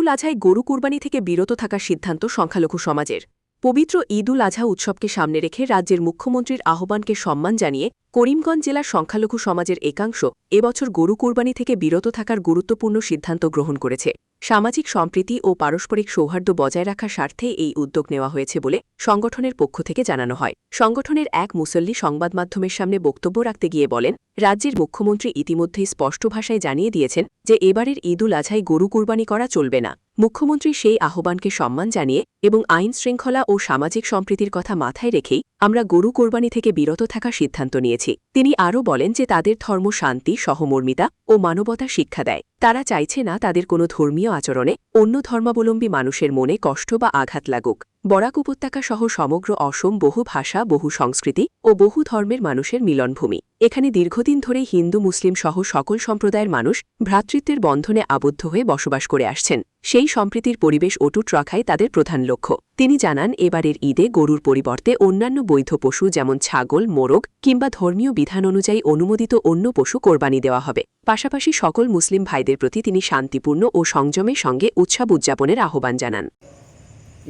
উল আজহায় গরু কুরবানি থেকে বিরত থাকার সিদ্ধান্ত সংখ্যালঘু সমাজের। পবিত্র ঈদ উল আজহা উৎসবকে সামনে রেখে রাজ্যের মুখ্যমন্ত্রীর আহ্বানকে সম্মান জানিয়ে করিমগঞ্জ জেলার সংখ্যালঘু সমাজের একাংশ এবছর গরু কুরবানি থেকে বিরত থাকার গুরুত্বপূর্ণ সিদ্ধান্ত গ্রহণ করেছে। সামাজিক সম্প্রীতি ও পারস্পরিক সৌহার্দ্য বজায় রাখার স্বার্থে এই উদ্যোগ নেওয়া হয়েছে বলে সংগঠনের পক্ষ থেকে জানানো হয়। সংগঠনের এক মুসল্লি সংবাদ মাধ্যমের সামনে বক্তব্য রাখতে গিয়ে বলেন, রাজ্যের মুখ্যমন্ত্রী ইতিমধ্যেই স্পষ্ট ভাষায় জানিয়ে দিয়েছেন যে এবারের ঈদ উল আজহায় গরু কুরবানি করা চলবে না। মুখ্যমন্ত্রী সেই আহ্বানকে সম্মান জানিয়ে এবং আইন শৃঙ্খলা ও সামাজিক সম্প্রীতির কথা মাথায় রেখেই আমরা গরু কোরবানি থেকে বিরত থাকার সিদ্ধান্ত নিয়েছি। তিনি আরও বলেন যে তাদের ধর্ম শান্তি, সহমর্মিতা ও মানবতা শিক্ষা দেয়। তারা চাইছে না তাদের কোনো ধর্মীয় আচরণে অন্য ধর্মাবলম্বী মানুষের মনে কষ্ট বা আঘাত লাগুক। বরাক উপত্যকা সহ সমগ্র অসম বহু ভাষা, বহু সংস্কৃতি ও বহু ধর্মের মানুষের মিলনভূমি। এখানে দীর্ঘদিন ধরেই হিন্দু মুসলিম সহ সকল সম্প্রদায়ের মানুষ ভ্রাতৃত্বের বন্ধনে আবদ্ধ হয়ে বসবাস করে আসছেন। সেই সম্প্রীতির পরিবেশ অটুট রাখাই তাদের প্রধান লক্ষ্য। তিনি জানান, এবারের ঈদে গরুর পরিবর্তে অন্যান্য বৈধ পশু যেমন ছাগল, মোরগ কিংবা ধর্মীয় বিধান অনুযায়ী অনুমোদিত অন্য পশু কোরবানি দেওয়া হবে। পাশাপাশি সকল মুসলিম ভাইদের প্রতি তিনি শান্তিপূর্ণ ও সংযমের সঙ্গে উৎসব উদযাপনের আহ্বান জানান।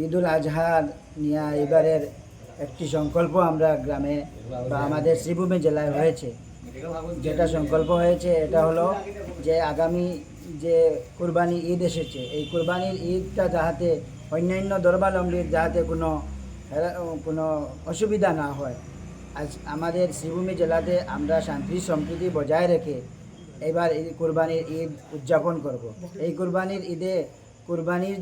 ঈদ উল আজহার নিয়ে এবারের একটি সংকল্প আমরা গ্রামে বা আমাদের শ্রীভূমি জেলায় হয়েছে। যেটা সংকল্প হয়েছে এটা হলো যে আগামী যে কুরবানি ঈদ এসেছে, এই কুরবানির ঈদটা যাতে অন্যান্য ধর্মাবলম্বীর যাতে কোনো অসুবিধা না হয়। আজ আমাদের শ্রীভূমি জেলাতে আমরা শান্তি সম্প্রীতি বজায় রেখে এবার এই কুরবানির ঈদ উদযাপন করব। এই কুরবানির ঈদে কুরবানির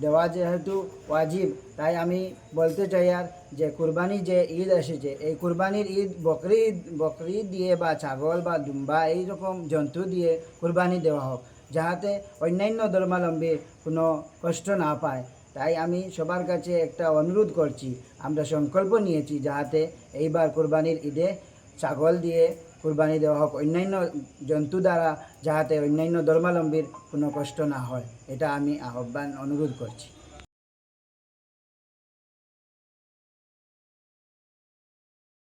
দেওয়া যেহেতু ওয়াজিব, তাই আমি বলতে চাই আর যে কুরবানি যে ঈদ এসেছে, এই কুরবানির ঈদ বকরি দিয়ে বা ছাগল বা দুম্বা এইরকম জন্তু দিয়ে কুরবানি দেওয়া হোক, যাহাতে অন্যান্য ধর্মাবলম্বী কোনো কষ্ট না পায়। তাই আমি সবার কাছে একটা অনুরোধ করছি, আমরা সংকল্প নিয়েছি যাহাতে এইবার কুরবানির ঈদে ছাগল দিয়ে কুরবানি দেওয়া হোক, অন্যান্য জন্তু দ্বারা যাহাতে অন্যান্য ধর্মাবলম্বীর কোনো কষ্ট না হয়, এটা আমি আহ্বান অনুরোধ করছি।